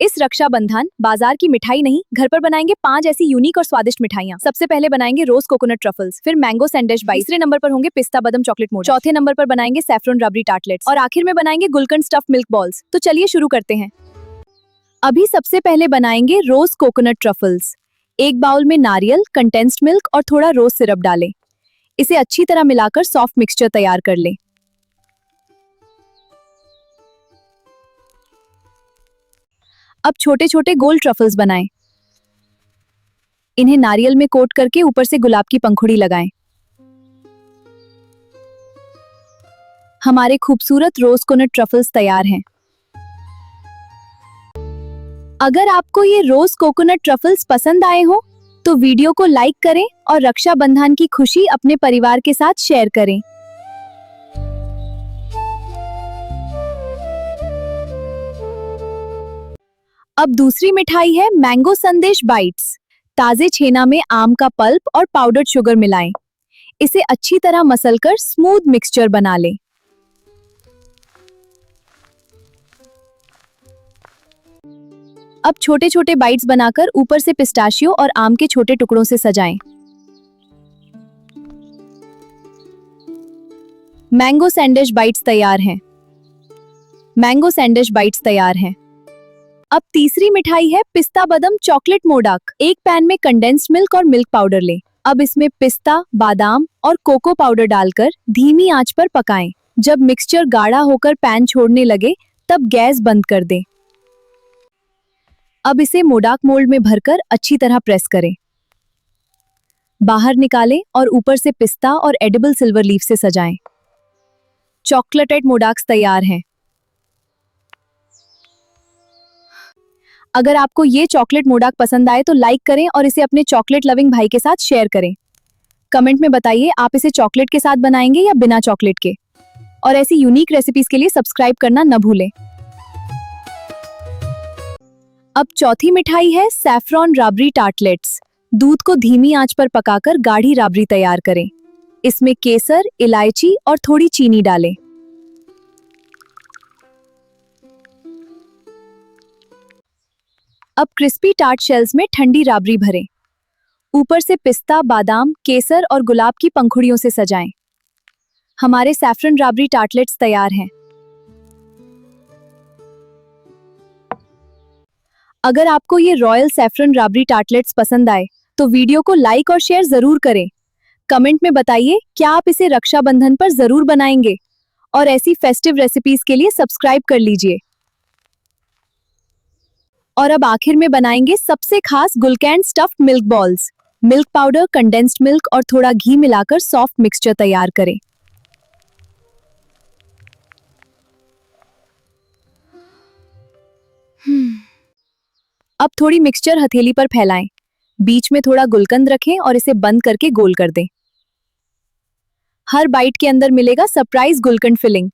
इस रक्षाबंधन बाजार की मिठाई नहीं, घर पर बनाएंगे 5 ऐसी यूनिक और स्वादिष्ट मिठाइयाँ। सबसे पहले बनाएंगे रोज कोकोनट ट्रफल्स, फिर मैंगो सैंडविच बाइट, तीसरे नंबर पर होंगे पिस्ता बदाम चॉकलेट मोड, चौथे नंबर पर बनाएंगे सैफरन रबड़ी टार्टलेट्स और आखिर में बनाएंगे गुलकंद स्टफ मिल्क बॉल्स। तो चलिए शुरू करते हैं। अभी सबसे पहले बनाएंगे रोज कोकोनट ट्रफल्स। एक बाउल में नारियल, कंडेंस्ड मिल्क और थोड़ा रोज सिरप डालें। इसे अच्छी तरह मिलाकर सॉफ्ट मिक्सचर तैयार कर लें। अब छोटे छोटे गोल ट्रफल्स बनाएं। इन्हें नारियल में कोट करके ऊपर से गुलाब की पंखुड़ी लगाएं। हमारे खूबसूरत रोज कोकोनट ट्रफल्स तैयार हैं। अगर आपको ये रोज कोकोनट ट्रफल्स पसंद आए हो तो वीडियो को लाइक करें और रक्षाबंधन की खुशी अपने परिवार के साथ शेयर करें। अब दूसरी मिठाई है मैंगो संदेश बाइट्स। ताजे छेना में आम का पल्प और पाउडर्ड शुगर मिलाएं। इसे अच्छी तरह मसलकर स्मूथ मिक्सचर बना लें। अब छोटे छोटे बाइट्स बनाकर ऊपर से पिस्ताशियो और आम के छोटे टुकड़ों से सजाएं। मैंगो सैंडविच बाइट्स तैयार हैं। मैंगो सैंडविच बाइट्स तैयार हैं। अब तीसरी मिठाई है पिस्ता बदाम चॉकलेट मोडक। एक पैन में कंडेंस्ड मिल्क और मिल्क पाउडर लें। अब इसमें पिस्ता, बादाम और कोको पाउडर डालकर धीमी आंच पर पकाएं। जब मिक्सचर गाढ़ा होकर पैन छोड़ने लगे तब गैस बंद कर दें। अब इसे मोडक मोल्ड में भरकर अच्छी तरह प्रेस करें। बाहर निकालें और ऊपर से पिस्ता और एडिबल सिल्वर लीफ से सजाएं। चॉकलेटेड मोडक्स तैयार हैं। अगर आपको ये चॉकलेट मोडक पसंद आए तो लाइक करें और इसे अपने चॉकलेट लविंग भाई के साथ शेयर करें। कमेंट में बताइए आप इसे चॉकलेट के साथ बनाएंगे या बिना चॉकलेट के। और ऐसी यूनिक रेसिपीज के लिए सब्सक्राइब करना न भूलें। अब चौथी मिठाई है सैफरन राबड़ी टार्टलेट्स। दूध को धीमी आंच पर पकाकर गाढ़ी राबड़ी तैयार करें। इसमें केसर, इलायची और थोड़ी चीनी डालें। अब क्रिस्पी टार्ट शेल्स में ठंडी राबड़ी भरें। ऊपर से पिस्ता, बादाम, केसर और गुलाब की पंखुड़ियों से सजाएं। हमारे सैफरन राबड़ी टार्टलेट्स तैयार हैं। अगर आपको ये रॉयल सैफरन राबड़ी टार्टलेट्स पसंद आए तो वीडियो को लाइक और शेयर जरूर करें। कमेंट में बताइए क्या आप इसे रक्षाबंधन पर जरूर बनाएंगे। और ऐसी फेस्टिव रेसिपीज के लिए सब्सक्राइब कर लीजिए। और अब आखिर में बनाएंगे सबसे खास गुलकंद stuffed milk balls. Milk powder, condensed milk और थोड़ा घी मिलाकर सॉफ्ट मिक्सचर तैयार करें। अब थोड़ी मिक्सचर हथेली पर फैलाएं। बीच में थोड़ा गुलकंद रखें और इसे बंद करके गोल कर दें। हर बाइट के अंदर मिलेगा सरप्राइज गुलकंद फिलिंग।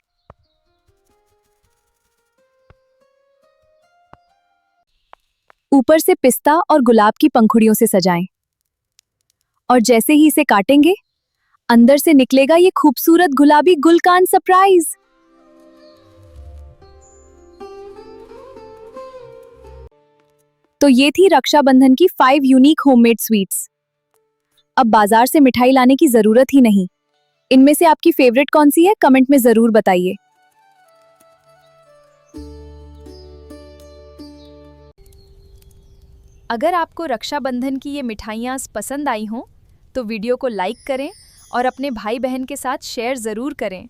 ऊपर से पिस्ता और गुलाब की पंखुड़ियों से सजाएं। और जैसे ही इसे काटेंगे अंदर से निकलेगा ये खूबसूरत गुलाबी गुलकंद सरप्राइज। तो ये थी रक्षाबंधन की 5 यूनिक होममेड स्वीट्स। अब बाजार से मिठाई लाने की जरूरत ही नहीं। इनमें से आपकी फेवरेट कौन सी है कमेंट में जरूर बताइए। अगर आपको रक्षाबंधन की ये मिठाइयाँ पसंद आई हों तो वीडियो को लाइक करें और अपने भाई बहन के साथ शेयर ज़रूर करें।